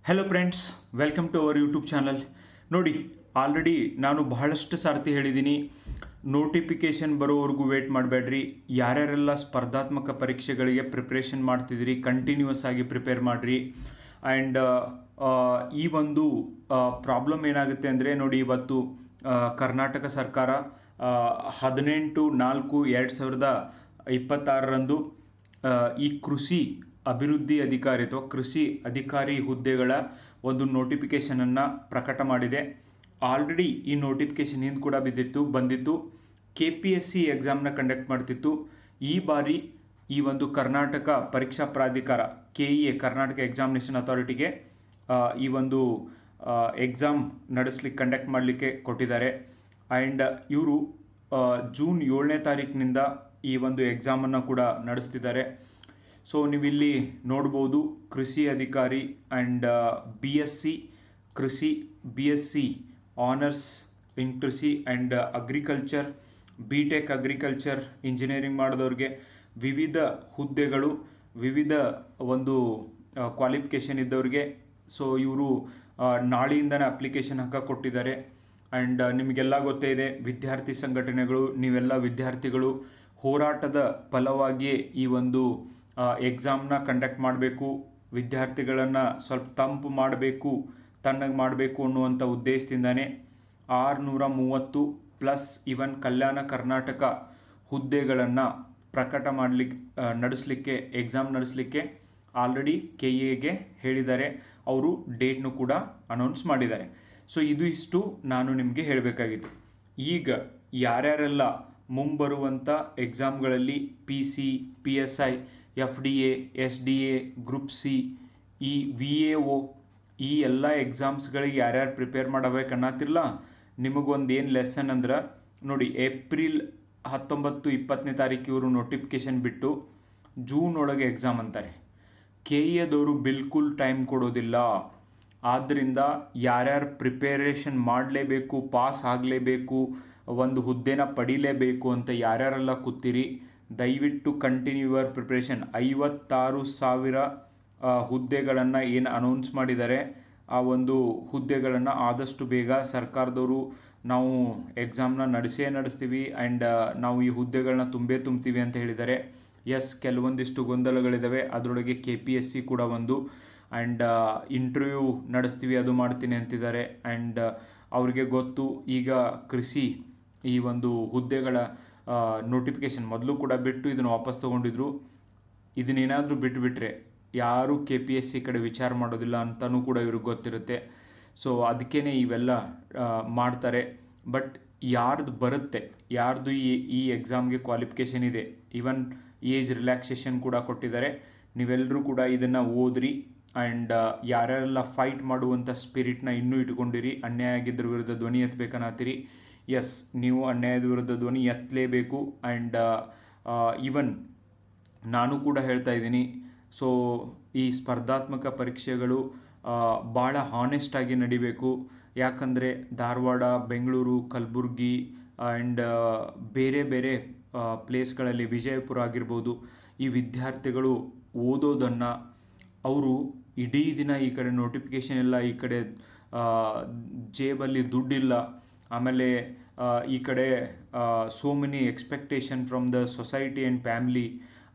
Hello friends, welcome to our YouTube channel. ನೋಡಿ, already ನಾನು ಬಹಳಷ್ಟು ಸಾರ್ತಿ ಹೇಳಿದ್ದೀನಿ, ನೋಟಿಫಿಕೇಷನ್ ಬರೋವರೆಗೂ ವೇಟ್ ಮಾಡಬೇಡ್ರಿ. ಯಾರ್ಯಾರೆಲ್ಲ ಸ್ಪರ್ಧಾತ್ಮಕ ಪರೀಕ್ಷೆಗಳಿಗೆ ಪ್ರಿಪ್ರೇಷನ್ ಮಾಡ್ತಿದ್ದೀರಿ, ಕಂಟಿನ್ಯೂಸ್ ಆಗಿ ಪ್ರಿಪೇರ್ ಮಾಡಿರಿ. ಆ್ಯಂಡ್ ಈ ಒಂದು ಪ್ರಾಬ್ಲಮ್ ಏನಾಗುತ್ತೆ ಅಂದರೆ, ನೋಡಿ, ಇವತ್ತು ಕರ್ನಾಟಕ ಸರ್ಕಾರ 18/4/2026 ಈ ಕೃಷಿ ಅಭಿವೃದ್ಧಿ ಅಧಿಕಾರಿ ಅಥವಾ ಕೃಷಿ ಅಧಿಕಾರಿ ಹುದ್ದೆಗಳ ಒಂದು ನೋಟಿಫಿಕೇಷನನ್ನು ಪ್ರಕಟ ಮಾಡಿದೆ. ಆಲ್ರೆಡಿ ಈ ನೋಟಿಫಿಕೇಷನ್ ಹಿಂದೆ ಕೂಡ ಬಂದಿತ್ತು. KPSC ಎಕ್ಸಾಮ್ನ ಕಂಡಕ್ಟ್ ಮಾಡ್ತಿತ್ತು. ಈ ಬಾರಿ ಈ ಒಂದು ಕರ್ನಾಟಕ ಪರೀಕ್ಷಾ ಪ್ರಾಧಿಕಾರ KEA ಕರ್ನಾಟಕ ಎಕ್ಸಾಮಿನೇಷನ್ ಅಥಾರಿಟಿಗೆ ಈ ಒಂದು ಎಕ್ಸಾಮ್ ನಡೆಸಲಿಕ್ಕೆ ಕಂಡಕ್ಟ್ ಮಾಡಲಿಕ್ಕೆ ಕೊಟ್ಟಿದ್ದಾರೆ. ಆ್ಯಂಡ್ ಇವರು ಜೂನ್ 7ನೇ ತಾರೀಕಿನಿಂದ ಈ ಒಂದು ಎಕ್ಸಾಮನ್ನು ಕೂಡ ನಡೆಸ್ತಿದ್ದಾರೆ. ಸೊ ನೀವಿಲ್ಲಿ ನೋಡ್ಬೋದು, ಕೃಷಿ ಅಧಿಕಾರಿ ಆ್ಯಂಡ್ BSc ಕೃಷಿ, BSc ಆನರ್ಸ್ ಇನ್ ಕೃಷಿ and agriculture, BTech agriculture engineering ಮಾಡಿದವ್ರಿಗೆ ವಿವಿಧ ಹುದ್ದೆಗಳು, ವಿವಿಧ ಒಂದು ಕ್ವಾಲಿಫಿಕೇಷನ್ ಇದ್ದವ್ರಿಗೆ. ಸೊ ಇವರು ನಾಳೆಯಿಂದನೇ ಅಪ್ಲಿಕೇಶನ್ ಕೊಟ್ಟಿದ್ದಾರೆ. ಆ್ಯಂಡ್ ನಿಮಗೆಲ್ಲ ಗೊತ್ತೇ ಇದೆ, ವಿದ್ಯಾರ್ಥಿ ಸಂಘಟನೆಗಳು, ನೀವೆಲ್ಲ ವಿದ್ಯಾರ್ಥಿಗಳು ಹೋರಾಟದ ಫಲವಾಗಿಯೇ ಈ ಒಂದು ಎಕ್ಸಾಮ್ನ ಕಂಡಕ್ಟ್ ಮಾಡಬೇಕು, ವಿದ್ಯಾರ್ಥಿಗಳನ್ನು ಸ್ವಲ್ಪ ತಂಪು ಮಾಡಬೇಕು, ತಣ್ಣಗೆ ಮಾಡಬೇಕು ಅನ್ನುವಂಥ ಉದ್ದೇಶದಿಂದನೇ 630 ಪ್ಲಸ್ ಇವನ್ ಕಲ್ಯಾಣ ಕರ್ನಾಟಕ ಹುದ್ದೆಗಳನ್ನು ಪ್ರಕಟ ನಡೆಸಲಿಕ್ಕೆ ಎಕ್ಸಾಮ್ ನಡೆಸಲಿಕ್ಕೆ ಆಲ್ರೆಡಿ KEAಗೆ ಹೇಳಿದ್ದಾರೆ. ಅವರು ಡೇಟ್ನು ಕೂಡ ಅನೌನ್ಸ್ ಮಾಡಿದ್ದಾರೆ. ಸೊ ಇಷ್ಟು ನಾನು ನಿಮಗೆ ಹೇಳಬೇಕಾಗಿತ್ತು. ಈಗ ಯಾರ್ಯಾರೆಲ್ಲ ಮುಂಬರುವಂಥ ಎಕ್ಸಾಮ್ಗಳಲ್ಲಿ PC, PSI, FDA, SDA, group C, ಈ VAO ಈ ಎಲ್ಲ ಎಕ್ಸಾಮ್ಸ್ಗಳಿಗೆ ಯಾರ್ಯಾರು ಪ್ರಿಪೇರ್ ಮಾಡಬೇಕನ್ನತ್ತಿರಲ್ಲ, ನಿಮಗೊಂದು ಏನು ಲೆಸನ್ ಅಂದ್ರೆ, ನೋಡಿ, ಏಪ್ರಿಲ್ 19-20ನೇ ತಾರೀಕು ಇವರು ನೋಟಿಫಿಕೇಷನ್ ಬಿಟ್ಟು ಜೂನ್ ಒಳಗೆ ಎಕ್ಸಾಮ್ ಅಂತಾರೆ. KEAದವರು ಬಿಲ್ಕುಲ್ ಟೈಮ್ ಕೊಡೋದಿಲ್ಲ. ಆದ್ದರಿಂದ ಯಾರ್ಯಾರು ಪ್ರಿಪೇರೇಷನ್ ಮಾಡಲೇಬೇಕು, ಪಾಸ್ ಆಗಲೇಬೇಕು, ಒಂದು ಹುದ್ದೆನ ಪಡಿಲೇಬೇಕು ಅಂತ ಯಾರ್ಯಾರೆಲ್ಲ ಕೂತೀರಿ, ದಯವಿಟ್ಟು ಕಂಟಿನ್ಯೂ ಯುವರ್ ಪ್ರಿಪ್ರೇಷನ್. 56,000 ಹುದ್ದೆಗಳನ್ನು ಏನು ಅನೌನ್ಸ್ ಮಾಡಿದ್ದಾರೆ, ಆ ಒಂದು ಹುದ್ದೆಗಳನ್ನು ಆದಷ್ಟು ಬೇಗ ಸರ್ಕಾರದವರು ನಾವು ಎಕ್ಸಾಮ್ನ ನಡೆಸ್ತೀವಿ ಆ್ಯಂಡ್ ನಾವು ಈ ಹುದ್ದೆಗಳನ್ನ ತುಂಬ್ತೀವಿ ಅಂತ ಹೇಳಿದ್ದಾರೆ. ಎಸ್, ಕೆಲವೊಂದಿಷ್ಟು ಗೊಂದಲಗಳಿದ್ದಾವೆ, ಅದರೊಳಗೆ KPSC ಕೂಡ ಒಂದು. ಆ್ಯಂಡ್ ಇಂಟರ್ವ್ಯೂ ನಡೆಸ್ತೀವಿ, ಅದು ಮಾಡ್ತೀನಿ ಅಂತಿದ್ದಾರೆ. ಆ್ಯಂಡ್ ಅವ್ರಿಗೆ ಗೊತ್ತು, ಈಗ ಕೃಷಿ ಈ ಒಂದು ಹುದ್ದೆಗಳ ನೋಟಿಫಿಕೇಷನ್ ಮೊದಲು ಕೂಡ ಬಿಟ್ಟು ಇದನ್ನು ವಾಪಸ್ ತೊಗೊಂಡಿದ್ರು. ಇದನ್ನೇನಾದರೂ ಬಿಟ್ಟುಬಿಟ್ರೆ ಯಾರೂ KPSC ಕಡೆ ವಿಚಾರ ಮಾಡೋದಿಲ್ಲ ಅಂತಲೂ ಕೂಡ ಇವ್ರಿಗೆ ಗೊತ್ತಿರುತ್ತೆ. ಸೊ ಅದಕ್ಕೇ ಇವೆಲ್ಲ ಮಾಡ್ತಾರೆ. ಬಟ್ ಯಾರ್ದು ಬರುತ್ತೆ, ಯಾರ್ದು ಈ ಎಕ್ಸಾಮ್ಗೆ ಕ್ವಾಲಿಫಿಕೇಷನ್ ಇದೆ, ಈವನ್ ಏಜ್ ರಿಲ್ಯಾಕ್ಸೇಷನ್ ಕೂಡ ಕೊಟ್ಟಿದ್ದಾರೆ. ನೀವೆಲ್ಲರೂ ಕೂಡ ಇದನ್ನು ಓದ್ರಿ. ಆ್ಯಂಡ್ ಯಾರ್ಯಾರೆಲ್ಲ ಫೈಟ್ ಮಾಡುವಂಥ ಸ್ಪಿರಿಟ್ನ ಇನ್ನೂ ಇಟ್ಕೊಂಡಿರಿ, ಅನ್ಯಾಯ ಆಗಿದ್ರ ವಿರುದ್ಧ ಧ್ವನಿ ಎತ್ತಬೇಕನ್ನತ್ತೀರಿ. ಎಸ್, ನೀವು ಅನ್ಯಾಯದ ವಿರುದ್ಧ ಧ್ವನಿ ಎತ್ತಲೇಬೇಕು. ಆ್ಯಂಡ್ ಈವನ್ ನಾನು ಕೂಡ ಹೇಳ್ತಾ ಇದ್ದೀನಿ, ಸೊ ಈ ಸ್ಪರ್ಧಾತ್ಮಕ ಪರೀಕ್ಷೆಗಳು ಭಾಳ ಹಾನೆಸ್ಟಾಗಿ ನಡಿಬೇಕು. ಯಾಕಂದರೆ ಧಾರವಾಡ, ಬೆಂಗಳೂರು, ಕಲಬುರ್ಗಿ ಆ್ಯಂಡ್ ಬೇರೆ ಬೇರೆ ಪ್ಲೇಸ್ಗಳಲ್ಲಿ, ವಿಜಯಪುರ ಆಗಿರ್ಬೋದು, ಈ ವಿದ್ಯಾರ್ಥಿಗಳು ಓದೋದನ್ನು ಅವರು ಇಡೀ ದಿನ ಈ ಕಡೆ ನೋಟಿಫಿಕೇಷನ್ ಇಲ್ಲ, ಈ ಕಡೆ ಜೇಬಲ್ಲಿ ದುಡ್ಡಿಲ್ಲ, ಆಮೇಲೆ ಈ ಕಡೆ so many expectation from the society and family,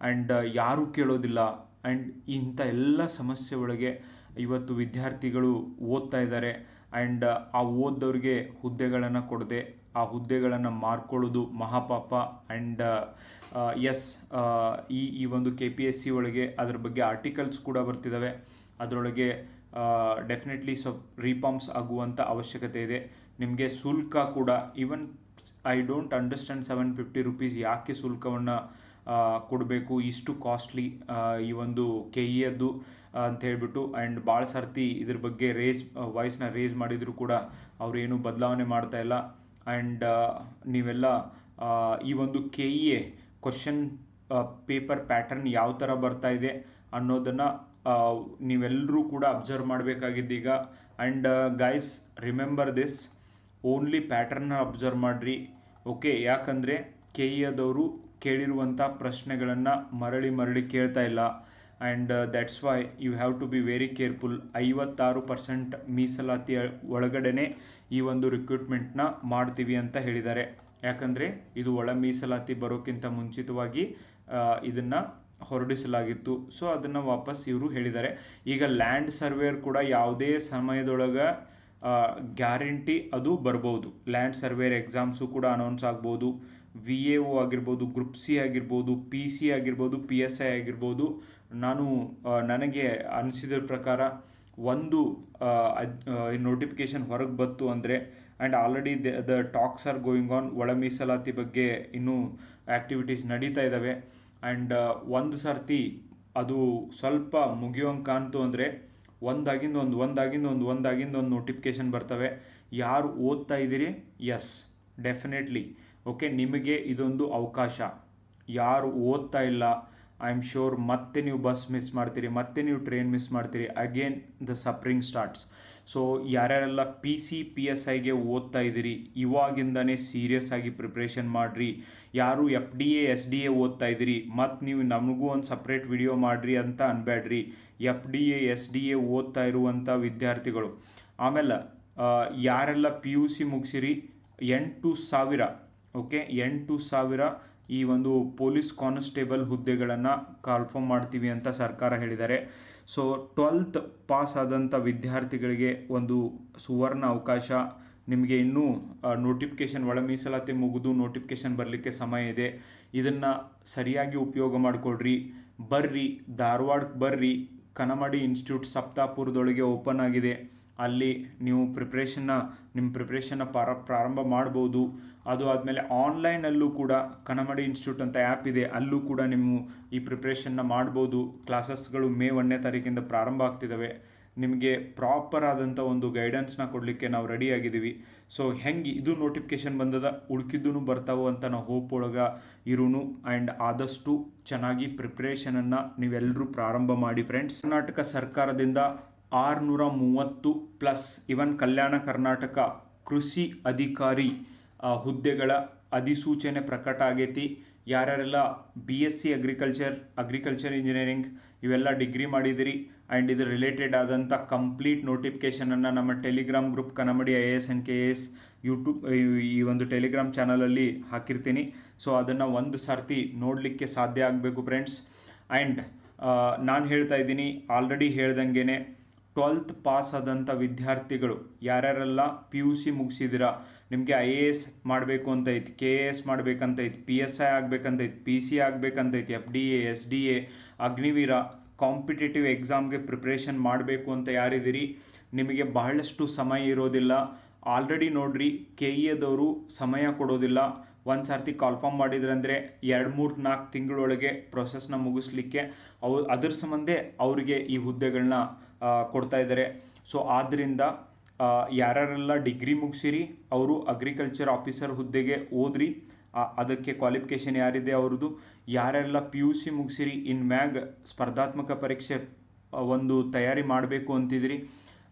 and ಯಾರೂ ಕೇಳೋದಿಲ್ಲ. ಆ್ಯಂಡ್ ಇಂಥ ಎಲ್ಲ ಸಮಸ್ಯೆ ಒಳಗೆ ಇವತ್ತು ವಿದ್ಯಾರ್ಥಿಗಳು ಓದ್ತಾ ಇದ್ದಾರೆ. ಆ್ಯಂಡ್ ಆ ಓದ್ದವ್ರಿಗೆ ಹುದ್ದೆಗಳನ್ನು ಕೊಡದೆ ಆ ಹುದ್ದೆಗಳನ್ನು ಮಾರ್ಕೊಳ್ಳೋದು ಮಹಾಪಾಪ. ಆ್ಯಂಡ್ ಎಸ್, ಈ ಒಂದು KPSC ಒಳಗೆ ಅದ್ರ ಬಗ್ಗೆ ಆರ್ಟಿಕಲ್ಸ್ ಕೂಡ ಬರ್ತಿದ್ದಾವೆ. ಅದರೊಳಗೆ ಡೆಫಿನೆಟ್ಲಿ ರಿಫಾರ್ಮ್ಸ್ ಆಗುವಂಥ ಅವಶ್ಯಕತೆ ಇದೆ. ನಿಮಗೆ ಶುಲ್ಕ ಕೂಡ, even I don't understand 750 rupees ಯಾಕೆ ಶುಲ್ಕವನ್ನು ಕೊಡಬೇಕು, ಇಷ್ಟು ಕಾಸ್ಟ್ಲಿ ಈ ಒಂದು KEAದ್ದು ಅಂತ ಹೇಳ್ಬಿಟ್ಟು. ಆ್ಯಂಡ್ ಭಾಳ ಸರ್ತಿ ಇದ್ರ ಬಗ್ಗೆ ವಾಯ್ಸ್ನ ರೇಸ್ ಮಾಡಿದರೂ ಕೂಡ ಅವರೇನು ಬದಲಾವಣೆ ಮಾಡ್ತಾ ಇಲ್ಲ. ಆ್ಯಂಡ್ ನೀವೆಲ್ಲ ಈ ಒಂದು KEA ಕ್ವಶನ್ ಪೇಪರ್ ಪ್ಯಾಟರ್ನ್ ಯಾವ ಥರ ಬರ್ತಾ ಇದೆ ಅನ್ನೋದನ್ನು ನೀವೆಲ್ಲರೂ ಕೂಡ ಅಬ್ಸರ್ವ್ ಮಾಡಬೇಕಾಗಿದ್ದೀಗ. And guys, remember this, only pattern observe ಮಾಡಿರಿ, ಓಕೆ? ಯಾಕಂದರೆ KEAದವರು ಕೇಳಿರುವಂಥ ಪ್ರಶ್ನೆಗಳನ್ನು ಮರಳಿ ಕೇಳ್ತಾ ಇಲ್ಲ. And that's why you have to be very careful. 56% ಮೀಸಲಾತಿ ಒಳಗಡೆ ಈ ಒಂದು ರಿಕ್ರೂಟ್ಮೆಂಟ್ನ ಮಾಡ್ತೀವಿ ಅಂತ ಹೇಳಿದ್ದಾರೆ. ಯಾಕಂದರೆ ಇದು ಒಳ ಮೀಸಲಾತಿ ಬರೋಕ್ಕಿಂತ ಮುಂಚಿತವಾಗಿ ಇದನ್ನು ಹೊರಡಿಸಲಾಗಿತ್ತು. ಸೊ ಅದನ್ನು ವಾಪಸ್ ಇವರು ಹೇಳಿದ್ದಾರೆ. ಈಗ ಲ್ಯಾಂಡ್ ಸರ್ವೇಯರ್ ಕೂಡ ಯಾವುದೇ ಸಮಯದೊಳಗೆ ಗ್ಯಾರಂಟಿ ಅದು ಬರ್ಬೋದು. ಲ್ಯಾಂಡ್ ಸರ್ವೇಯರ್ ಎಕ್ಸಾಮ್ಸು ಕೂಡ ಅನೌನ್ಸ್ ಆಗ್ಬೋದು. VAO ಆಗಿರ್ಬೋದು, ಗ್ರೂಪ್ ಸಿ ಆಗಿರ್ಬೋದು, PC ಆಗಿರ್ಬೋದು, PSI ಆಗಿರ್ಬೋದು. ನನಗೆ ಅನಿಸಿದ ಪ್ರಕಾರ ಒಂದು ನೋಟಿಫಿಕೇಶನ್ ಹೊರಗೆ ಬಂತು ಅಂದರೆ, and already the talks are going on. ಒಳ ಮೀಸಲಾತಿ ಬಗ್ಗೆ ಇನ್ನೂ ಆ್ಯಕ್ಟಿವಿಟೀಸ್ ನಡೀತಾ ಇದ್ದಾವೆ. ಆ್ಯಂಡ್ ಒಂದು ಸರ್ತಿ ಅದು ಸ್ವಲ್ಪ ಮುಗಿಯೋಂಗೆ ಕಾಣ್ತು ಅಂದರೆ ಒಂದಾಗಿಂದ ಒಂದು ನೋಟಿಫಿಕೇಶನ್ ಬರ್ತವೆ. ಯಾರು ಓದ್ತಾ ಇದ್ದೀರಿ, ಎಸ್ ಡೆಫಿನೆಟ್ಲಿ ಓಕೆ, ನಿಮಗೆ ಇದೊಂದು ಅವಕಾಶ. ಯಾರು ಓದ್ತಾ ಇಲ್ಲ, ಐ ಆಮ್ ಶ್ಯೂರ್ ಮತ್ತೆ ನೀವು ಬಸ್ ಮಿಸ್ ಮಾಡ್ತೀರಿ, ಮತ್ತೆ ನೀವು ಟ್ರೈನ್ ಮಿಸ್ ಮಾಡ್ತೀರಿ. Again the suffering starts. So ಯಾರ್ಯಾರೆಲ್ಲ PC PSIಗೆ ಓದ್ತಾ ಇದ್ದೀರಿ, ಇವಾಗಿಂದನೇ ಸೀರಿಯಸ್ ಆಗಿ ಪ್ರಿಪ್ರೇಷನ್ ಮಾಡಿರಿ. ಯಾರು FDA SDA ಓದ್ತಾ ಇದ್ದೀರಿ, ಮತ್ತು ನೀವು ನಮಗೂ ಒಂದು ಸಪ್ರೇಟ್ ವಿಡಿಯೋ ಮಾಡಿರಿ ಅಂತ ಅನ್ಬೇಡ್ರಿ. FDA SDA ಓದ್ತಾ ಇರುವಂಥ ವಿದ್ಯಾರ್ಥಿಗಳು. ಆಮೇಲೆ ಯಾರೆಲ್ಲ PUC ಮುಗಿಸಿರಿ, 8,000 ಓಕೆ 8,000 ಈ ಒಂದು ಪೊಲೀಸ್ ಕಾನ್ಸ್ಟೇಬಲ್ ಹುದ್ದೆಗಳನ್ನು ಕನ್ಫರ್ಮ್ ಮಾಡ್ತೀವಿ ಅಂತ ಸರ್ಕಾರ ಹೇಳಿದ್ದಾರೆ. ಸೊ 12th ಪಾಸ್ ಆದಂಥ ವಿದ್ಯಾರ್ಥಿಗಳಿಗೆ ಒಂದು ಸುವರ್ಣ ಅವಕಾಶ. ನಿಮಗೆ ಇನ್ನೂ ನೋಟಿಫಿಕೇಷನ್ ಒಳ ಮೀಸಲಾತಿ ಮುಗಿದು ನೋಟಿಫಿಕೇಷನ್ ಬರಲಿಕ್ಕೆ ಸಮಯ ಇದೆ. ಇದನ್ನು ಸರಿಯಾಗಿ ಉಪಯೋಗ ಮಾಡಿಕೊಡ್ರಿ. ಬರ್ರಿ, ಧಾರವಾಡಕ್ಕೆ ಬರ್ರಿ. ಕನಮಡಿ ಇನ್ಸ್ಟಿಟ್ಯೂಟ್ ಸಪ್ತಾಪುರದೊಳಗೆ ಓಪನ್ ಆಗಿದೆ. ಅಲ್ಲಿ ನೀವು ನಿಮ್ಮ ಪ್ರಿಪ್ರೇಷನ್ನ ಪ್ರಾರಂಭ ಮಾಡ್ಬೋದು. ಅದು ಆದಮೇಲೆ ಆನ್ಲೈನಲ್ಲೂ ಕೂಡ ಕನಮಡಿ ಇನ್ಸ್ಟಿಟ್ಯೂಟ್ ಅಂತ ಆ್ಯಪ್ ಇದೆ, ಅಲ್ಲೂ ಕೂಡ ನೀವು ಈ ಪ್ರಿಪ್ರೇಷನ್ನ ಮಾಡ್ಬೋದು. ಕ್ಲಾಸಸ್ಗಳು May 1ನೇ ತಾರೀಕಿಂದ ಪ್ರಾರಂಭ ಆಗ್ತಿದ್ದಾವೆ. ನಿಮಗೆ ಪ್ರಾಪರ್ ಆದಂಥ ಒಂದು ಗೈಡೆನ್ಸ್ನ ಕೊಡಲಿಕ್ಕೆ ನಾವು ರೆಡಿ ಆಗಿದ್ದೀವಿ. ಸೊ ಹೆಂಗೆ ಇದು ನೋಟಿಫಿಕೇಷನ್ ಬಂದದ, ಉಳ್ಕಿದ್ದೂ ಬರ್ತಾವೋ ಅಂತ ನಾವು ಹೋಪ್ ಒಳಗೆ ಇರೋನು. ಆ್ಯಂಡ್ ಆದಷ್ಟು ಚೆನ್ನಾಗಿ ಪ್ರಿಪ್ರೇಷನನ್ನು ನೀವೆಲ್ಲರೂ ಪ್ರಾರಂಭ ಮಾಡಿ ಫ್ರೆಂಡ್ಸ್. ಕರ್ನಾಟಕ ಸರ್ಕಾರದಿಂದ 630+ ಇವನ್ ಕಲ್ಯಾಣ ಕರ್ನಾಟಕ ಕೃಷಿ ಅಧಿಕಾರಿ ಹುದ್ದೆಗಳ ಅಧಿಸೂಚನೆ ಪ್ರಕಟ ಆಗೈತಿ. ಯಾರ್ಯಾರೆಲ್ಲ BSc ಅಗ್ರಿಕಲ್ಚರ್ ಇಂಜಿನಿಯರಿಂಗ್ ಇವೆಲ್ಲ ಡಿಗ್ರಿ ಮಾಡಿದಿರಿ ಆ್ಯಂಡ್ ಇದು ರಿಲೇಟೆಡ್ ಆದಂಥ ಕಂಪ್ಲೀಟ್ ನೋಟಿಫಿಕೇಷನನ್ನು ನಮ್ಮ Telegram group Kanamadi IAS and KAS YouTube ಈ ಒಂದು ಟೆಲಿಗ್ರಾಮ್ ಚಾನಲಲ್ಲಿ ಹಾಕಿರ್ತೀನಿ. ಸೊ ಅದನ್ನು ಒಂದು ಸರ್ತಿ ನೋಡಲಿಕ್ಕೆ ಸಾಧ್ಯ ಆಗಬೇಕು ಫ್ರೆಂಡ್ಸ್. ಆ್ಯಂಡ್ ನಾನು ಹೇಳ್ತಾ ಇದ್ದೀನಿ, ಆಲ್ರೆಡಿ ಹೇಳ್ದಂಗೆ 12th ಪಾಸ್ ಆದಂಥ ವಿದ್ಯಾರ್ಥಿಗಳು ಯಾರ್ಯಾರೆಲ್ಲ PUC ಮುಗಿಸಿದಿರ, ನಿಮಗೆ IAS ಮಾಡಬೇಕು ಅಂತ ಐತಿ, KAS ಮಾಡಬೇಕಂತೈತಿ, PSI ಆಗಬೇಕಂತೈತಿ, PC ಆಗಬೇಕಂತೈತಿ, FDA SDA Agniveer competitive ಎಕ್ಸಾಮ್ಗೆ ಪ್ರಿಪ್ರೇಷನ್ ಮಾಡಬೇಕು ಅಂತ ಯಾರಿದ್ದೀರಿ, ನಿಮಗೆ ಬಹಳಷ್ಟು ಸಮಯ ಇರೋದಿಲ್ಲ. ಆಲ್ರೆಡಿ ನೋಡ್ರಿ, KEದವರು ಸಮಯ ಕೊಡೋದಿಲ್ಲ. ಒಂದು ಸರ್ತಿ ಕಾಲ್ಫಾರ್ಮ್ ಮಾಡಿದ್ರಂದರೆ 2-3-4 ತಿಂಗಳೊಳಗೆ ಪ್ರೊಸೆಸ್ನ ಮುಗಿಸ್ಲಿಕ್ಕೆ ಅದ್ರ ಸಂಬಂಧ ಅವರಿಗೆ ಈ ಹುದ್ದೆಗಳನ್ನ ಕೊಡ್ತಾ ಇದ್ದಾರೆ. ಸೊ ಆದ್ದರಿಂದ ಯಾರ್ಯಾರೆಲ್ಲ ಡಿಗ್ರಿ ಮುಗಿಸಿರಿ ಅವರು ಅಗ್ರಿಕಲ್ಚರ್ ಆಫೀಸರ್ ಹುದ್ದೆಗೆ ಓದ್ರಿ. ಅದಕ್ಕೆ ಕ್ವಾಲಿಫಿಕೇಷನ್ ಯಾರಿದೆ ಅವ್ರದ್ದು. ಯಾರೆಲ್ಲ PUC ಮುಗಿಸಿರಿ, ಮ್ಯಾಗ್ ಸ್ಪರ್ಧಾತ್ಮಕ ಪರೀಕ್ಷೆ ಒಂದು ತಯಾರಿ ಮಾಡಬೇಕು ಅಂತಿದ್ರಿ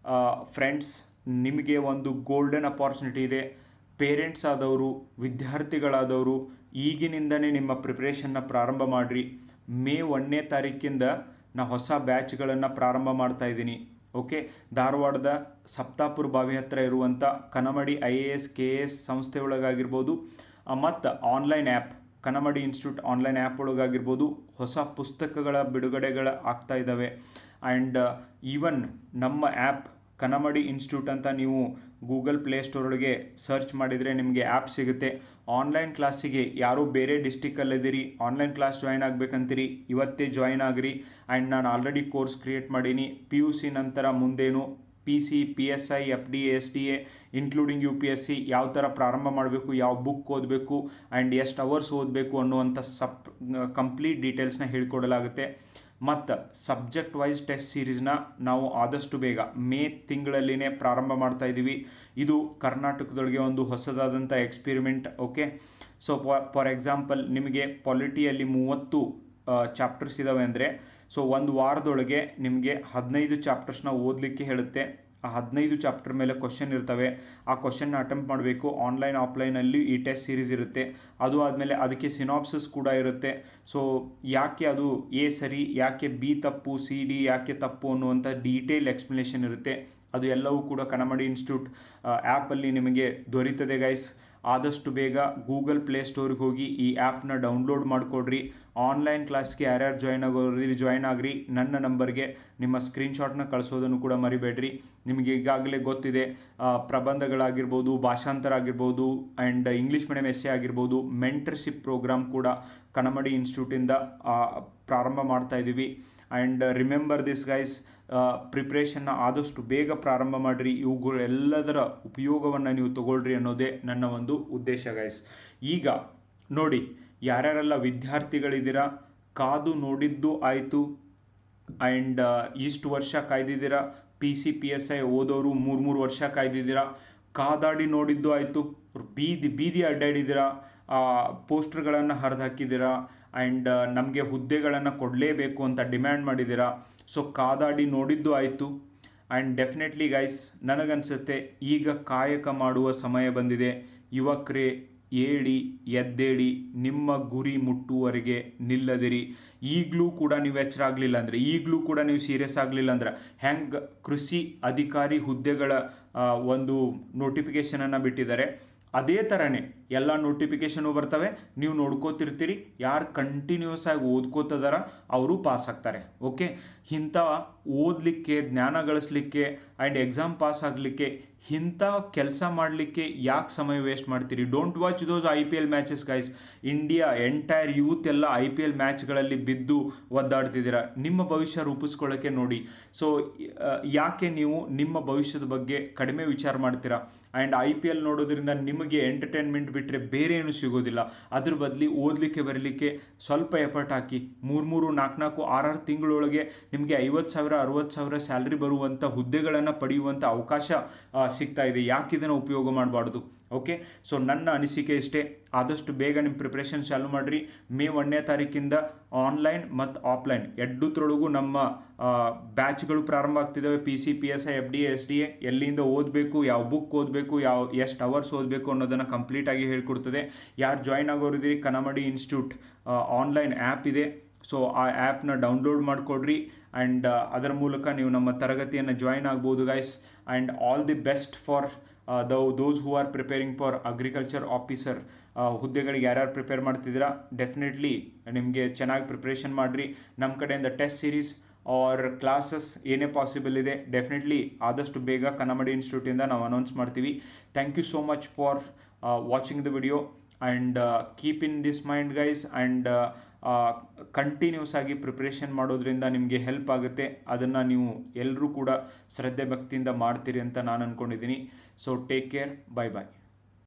ಫ್ರೆಂಡ್ಸ್, ನಿಮಗೆ ಒಂದು ಗೋಲ್ಡನ್ ಅಪಾರ್ಚುನಿಟಿ ಇದೆ. ಪೇರೆಂಟ್ಸ್ ಆದವರು, ವಿದ್ಯಾರ್ಥಿಗಳಾದವರು ಈಗಿನಿಂದನೇ ನಿಮ್ಮ ಪ್ರಿಪ್ರೇಷನ್ನ ಪ್ರಾರಂಭ ಮಾಡಿರಿ. May 1ನೇ ತಾರೀಕಿಂದ ನಾ ಹೊಸ ಬ್ಯಾಚ್ಗಳನ್ನು ಪ್ರಾರಂಭ ಮಾಡ್ತಾ ಇದ್ದೀನಿ. ಓಕೆ, ಧಾರವಾಡದ ಸಪ್ತಾಪುರ ಬಾವಿ ಹತ್ತಿರ ಇರುವಂಥ ಕನಮಡಿ IAS KAS ಸಂಸ್ಥೆ ಒಳಗಾಗಿರ್ಬೋದು, ಮತ್ತು online app Kanamadi institute online app ಒಳಗಾಗಿರ್ಬೋದು ಹೊಸ ಪುಸ್ತಕಗಳ ಬಿಡುಗಡೆಗಳು ಆಗ್ತಾ ಇದ್ದಾವೆ. ಆ್ಯಂಡ್ ಈವನ್ ನಮ್ಮ ಆ್ಯಪ್ ಕನಮಡಿ ಇನ್ಸ್ಟಿಟ್ಯೂಟ್ ಅಂತ ನೀವು ಗೂಗಲ್ ಪ್ಲೇಸ್ಟೋರೊಳಗೆ ಸರ್ಚ್ ಮಾಡಿದರೆ ನಿಮಗೆ ಆ್ಯಪ್ ಸಿಗುತ್ತೆ. ಆನ್ಲೈನ್ ಕ್ಲಾಸಿಗೆ ಯಾರೂ ಬೇರೆ ಡಿಸ್ಟಿಕಲ್ಲಿದ್ದೀರಿ, ಆನ್ಲೈನ್ ಕ್ಲಾಸ್ ಜಾಯ್ನ್ ಆಗಬೇಕಂತೀರಿ, ಇವತ್ತೇ ಜಾಯ್ನ್ ಆಗಿರಿ. ಆ್ಯಂಡ್ ನಾನು ಆಲ್ರೆಡಿ ಕೋರ್ಸ್ ಕ್ರಿಯೇಟ್ ಮಾಡೀನಿ. PUC ನಂತರ ಮುಂದೇನು PC PSI FDA SDA including UPSC ಯಾವ ಥರ ಪ್ರಾರಂಭ ಮಾಡಬೇಕು, ಯಾವ ಬುಕ್ ಓದಬೇಕು ಆ್ಯಂಡ್ ಎಷ್ಟು ಅವರ್ಸ್ ಓದಬೇಕು ಅನ್ನುವಂಥ ಕಂಪ್ಲೀಟ್ ಡೀಟೇಲ್ಸ್ನ ಹೇಳ್ಕೊಡಲಾಗುತ್ತೆ. ಮತ್ತು ಸಬ್ಜೆಕ್ಟ್ ವೈಸ್ ಟೆಸ್ಟ್ ಸೀರೀಸ್ನ ನಾವು ಆದಷ್ಟು ಬೇಗ May ತಿಂಗಳಲ್ಲಿನೇ ಪ್ರಾರಂಭ ಮಾಡ್ತಾ ಇದ್ದೀವಿ. ಇದು ಕರ್ನಾಟಕದೊಳಗೆ ಒಂದು ಹೊಸದಾದಂಥ experiment. Okay, so for example ನಿಮಗೆ ಪಾಲಿಟಿಯಲ್ಲಿ 30 ಚಾಪ್ಟರ್ಸ್ ಇದ್ದಾವೆ ಅಂದರೆ, ಸೊ ಒಂದು ವಾರದೊಳಗೆ ನಿಮಗೆ 15 ಚಾಪ್ಟರ್ಸ್ನ ಓದಲಿಕ್ಕೆ ಹೇಳುತ್ತೆ. 15 ಚಾಪ್ಟರ್ ಮೇಲೆ ಕ್ವಶನ್ ಇರ್ತವೆ. ಆ ಕ್ವಶನ್ನ ಅಟೆಂಪ್ಟ್ ಮಾಡಬೇಕು. ಆನ್ಲೈನ್ ಆಫ್ಲೈನಲ್ಲಿ ಈ ಟೆಸ್ಟ್ ಸೀರೀಸ್ ಇರುತ್ತೆ. ಅದು ಆದಮೇಲೆ ಅದಕ್ಕೆ ಸಿನಾಪ್ಸಿಸ್ ಕೂಡ ಇರುತ್ತೆ. ಸೊ ಯಾಕೆ ಅದು ಎ ಸರಿ, ಯಾಕೆ ಬಿ ತಪ್ಪು, ಸಿ ಡಿ ಯಾಕೆ ತಪ್ಪು ಅನ್ನುವಂಥ ಡೀಟೇಲ್ ಎಕ್ಸ್ಪ್ಲನೇಷನ್ ಇರುತ್ತೆ. ಅದು ಎಲ್ಲವೂ ಕೂಡ ಕನ್ನಮಡಿ ಇನ್ಸ್ಟಿಟ್ಯೂಟ್ ಆ್ಯಪಲ್ಲಿ ನಿಮಗೆ ದೊರೀತದೆ ಗೈಸ್. ಆದಷ್ಟು ಬೇಗ ಗೂಗಲ್ ಪ್ಲೇಸ್ಟೋರ್ಗೆ ಹೋಗಿ ಈ ಆ್ಯಪ್ನ ಡೌನ್ಲೋಡ್ ಮಾಡಿಕೊಡ್ರಿ. ಆನ್ಲೈನ್ ಕ್ಲಾಸ್ಗೆ ಯಾರ್ಯಾರು ಜಾಯ್ನ್ ಆಗ್ರಿ. ನನ್ನ ನಂಬರ್ಗೆ ನಿಮ್ಮ ಸ್ಕ್ರೀನ್ಶಾಟ್ನ ಕಳಿಸೋದನ್ನು ಕೂಡ ಮರಿಬೇಡ್ರಿ. ನಿಮಗೆ ಈಗಾಗಲೇ ಗೊತ್ತಿದೆ, ಪ್ರಬಂಧಗಳಾಗಿರ್ಬೋದು, ಭಾಷಾಂತರ ಆಗಿರ್ಬೋದು, ಆ್ಯಂಡ್ ಇಂಗ್ಲೀಷ್ ಮೀಡಿಯಮ್ ಎಸ್ಸೆ ಆಗಿರ್ಬೋದು, ಮೆಂಟರ್ಶಿಪ್ ಪ್ರೋಗ್ರಾಮ್ ಕೂಡ ಕನ್ನಮಡಿ ಇನ್ಸ್ಟಿಟ್ಯೂಟಿಂದ ಪ್ರಾರಂಭ ಮಾಡ್ತಾ ಇದ್ದೀವಿ. ಆ್ಯಂಡ್ ರಿಮೆಂಬರ್ ದಿಸ್ ಗೈಸ್, ಪ್ರಿಪ್ರೇಷನ್ನ ಆದಷ್ಟು ಬೇಗ ಪ್ರಾರಂಭ ಮಾಡಿರಿ. ಇವುಗಳೆಲ್ಲದರ ಉಪಯೋಗವನ್ನು ನೀವು ತಗೊಳ್ರಿ ಅನ್ನೋದೇ ನನ್ನ ಒಂದು ಉದ್ದೇಶ ಗೈಸ್. ಈಗ ನೋಡಿ, ಯಾರ್ಯಾರೆಲ್ಲ ವಿದ್ಯಾರ್ಥಿಗಳಿದ್ದೀರಾ, ಕಾದು ನೋಡಿದ್ದು ಆಯಿತು. ಆ್ಯಂಡ್ ಇಷ್ಟು ವರ್ಷ ಕಾಯ್ದಿದ್ದೀರಾ. PCPSI ಓದೋರು 3 ವರ್ಷ ಕಾಯ್ದಿದ್ದೀರಾ. ಕಾದಾಡಿ ನೋಡಿದ್ದು ಆಯಿತು. ಬೀದಿ ಅಡ್ಡಾಡಿದ್ದೀರಾ. ಪೋಸ್ಟರ್ಗಳನ್ನು ಹರಿದು ಹಾಕಿದ್ದೀರಾ. ಆ್ಯಂಡ್ ನಮಗೆ ಹುದ್ದೆಗಳನ್ನು ಕೊಡಲೇಬೇಕು ಅಂತ ಡಿಮ್ಯಾಂಡ್ ಮಾಡಿದ್ದೀರಾ. ಸೊ ಕಾದಾಡಿ ನೋಡಿದ್ದು ಆಯಿತು. ಆ್ಯಂಡ್ ಡೆಫಿನೆಟ್ಲಿ ಗೈಸ್, ನನಗನ್ಸುತ್ತೆ ಈಗ ಕಾಯಕ ಮಾಡುವ ಸಮಯ ಬಂದಿದೆ. ಯುವಕರೇ, ಏಳಿ ಎದ್ದೇಳಿ, ನಿಮ್ಮ ಗುರಿ ಮುಟ್ಟುವವರೆಗೆ ನಿಲ್ಲದಿರಿ. ಈಗಲೂ ಕೂಡ ನೀವು ಎಚ್ಚರ ಆಗಲಿಲ್ಲ ಅಂದರೆ, ಈಗಲೂ ಕೂಡ ನೀವು ಸೀರಿಯಸ್ ಆಗಲಿಲ್ಲ ಅಂದ್ರೆ, ಹೆಂಗೆ ಕೃಷಿ ಅಧಿಕಾರಿ ಹುದ್ದೆಗಳ ಒಂದು ನೋಟಿಫಿಕೇಷನನ್ನು ಬಿಟ್ಟಿದ್ದಾರೆ, ಅದೇ ಥರನೇ ಎಲ್ಲ ನೋಟಿಫಿಕೇಷನು ಬರ್ತವೆ. ನೀವು ನೋಡ್ಕೋತಿರ್ತೀರಿ. ಯಾರು ಕಂಟಿನ್ಯೂಸ್ ಆಗಿ ಓದ್ಕೋತದಾರ ಅವರು ಪಾಸ್ ಆಗ್ತಾರೆ. ಓಕೆ, ಇಂಥ ಓದಲಿಕ್ಕೆ, ಜ್ಞಾನ ಗಳಿಸ್ಲಿಕ್ಕೆ ಆ್ಯಂಡ್ ಎಕ್ಸಾಮ್ ಪಾಸ್ ಆಗಲಿಕ್ಕೆ, ಇಂಥ ಕೆಲಸ ಮಾಡಲಿಕ್ಕೆ ಯಾಕೆ ಸಮಯ ವೇಸ್ಟ್ ಮಾಡ್ತೀರಿ? Don't watch those IPL matches guys. India entire youth ಎಲ್ಲ IPL ಮ್ಯಾಚ್ಗಳಲ್ಲಿ ಬಿದ್ದು ಒದ್ದಾಡ್ತಿದ್ದೀರಾ. ನಿಮ್ಮ ಭವಿಷ್ಯ ರೂಪಿಸ್ಕೊಳ್ಳೋಕ್ಕೆ ನೋಡಿ. ಸೊ ಯಾಕೆ ನೀವು ನಿಮ್ಮ ಭವಿಷ್ಯದ ಬಗ್ಗೆ ಕಡಿಮೆ ವಿಚಾರ ಮಾಡ್ತೀರಾ? ಆ್ಯಂಡ್ IPL ನೋಡೋದ್ರಿಂದ ನಿಮಗೆ ಎಂಟರ್ಟೈನ್ಮೆಂಟ್ ಬಿಟ್ಟರೆ ಬೇರೆ ಏನೂ ಸಿಗೋದಿಲ್ಲ. ಅದ್ರ ಬದಲಿ ಓದಲಿಕ್ಕೆ ಬರಲಿಕ್ಕೆ ಸ್ವಲ್ಪ ಎಫರ್ಟ್ ಹಾಕಿ. 3 4 6 ತಿಂಗಳೊಳಗೆ ನಿಮಗೆ 50,000 60,000 ಸ್ಯಾಲ್ರಿ ಬರುವಂಥ ಹುದ್ದೆಗಳನ್ನು ಪಡೆಯುವಂಥ ಅವಕಾಶ ಸಿಗ್ತಾ ಇದೆ. ಯಾಕೆ ಇದನ್ನು ಉಪಯೋಗ ಮಾಡಬಾರ್ದು? ಓಕೆ, ಸೊ ನನ್ನ ಅನಿಸಿಕೆ ಇಷ್ಟೇ. ಆದಷ್ಟು ಬೇಗ ನಿಮ್ಮ ಪ್ರಿಪ್ರೇಷನ್ ಚಾಲು ಮಾಡಿರಿ. ಮೇ 1ನೇ ತಾರೀಕಿಂದ ಆನ್ಲೈನ್ ಮತ್ತು ಆಫ್ಲೈನ್ ಎರಡೂತ್ರೊಳಗೂ ನಮ್ಮ ಬ್ಯಾಚ್ಗಳು ಪ್ರಾರಂಭ ಆಗ್ತಿದ್ದಾವೆ. PCPSI FDA SDA ಎಲ್ಲಿಂದ ಓದಬೇಕು, ಯಾವ ಬುಕ್ ಓದಬೇಕು, ಎಷ್ಟು ಅವರ್ಸ್ ಓದಬೇಕು ಅನ್ನೋದನ್ನು ಕಂಪ್ಲೀಟಾಗಿ ಹೇಳ್ಕೊಡ್ತದೆ. ಯಾರು ಜಾಯ್ನ್ ಆಗೋರಿದ್ದೀರಿ, ಕನ್ನಮಡಿ ಇನ್ಸ್ಟಿಟ್ಯೂಟ್ ಆನ್ಲೈನ್ ಆ್ಯಪ್ ಇದೆ. ಸೊ ಆ ಆ್ಯಪ್ನ ಡೌನ್ಲೋಡ್ ಮಾಡಿಕೊಡ್ರಿ. ಆ್ಯಂಡ್ ಅದರ ಮೂಲಕ ನೀವು ನಮ್ಮ ತರಗತಿಯನ್ನು ಜಾಯ್ನ್ ಆಗ್ಬೋದು guys. And all the best for those who are preparing for agriculture officer ಹುದ್ದೆಗಳಿಗೆ ಯಾರ್ಯಾರು ಪ್ರಿಪೇರ್ ಮಾಡ್ತಿದ್ದೀರಾ, ಡೆಫಿನೆಟ್ಲಿ ನಿಮಗೆ ಚೆನ್ನಾಗಿ ಪ್ರಿಪ್ರೇಷನ್ ಮಾಡಿರಿ. ನಮ್ಮ ಕಡೆಯಿಂದ ಟೆಸ್ಟ್ ಸೀರೀಸ್ ಆರ್ ಕ್ಲಾಸಸ್ ಏನೇ ಪಾಸಿಬಲ್ ಇದೆ, ಡೆಫಿನೆಟ್ಲಿ ಆದಷ್ಟು ಬೇಗ ಕನ್ನಮಡಿ ಇನ್ಸ್ಟಿಟ್ಯೂಟಿಂದ ನಾವು ಅನೌನ್ಸ್ ಮಾಡ್ತೀವಿ. Thank you so much for watching the video. And keep in this mind guys. And continuous ಆಗಿ ಪ್ರಿಪ್ರೇಷನ್ ಮಾಡೋದ್ರಿಂದ ನಿಮಗೆ ಹೆಲ್ಪ್ ಆಗುತ್ತೆ. ಅದನ್ನು ನೀವು ಎಲ್ಲರೂ ಕೂಡ ಶ್ರದ್ಧೆ ಭಕ್ತಿಯಿಂದ ಮಾಡ್ತೀರಿ ಅಂತ ನಾನು ಅಂದ್ಕೊಂಡಿದ್ದೀನಿ. ಸೊ ಟೇಕ್ ಕೇರ್, ಬೈ ಬಾಯ್.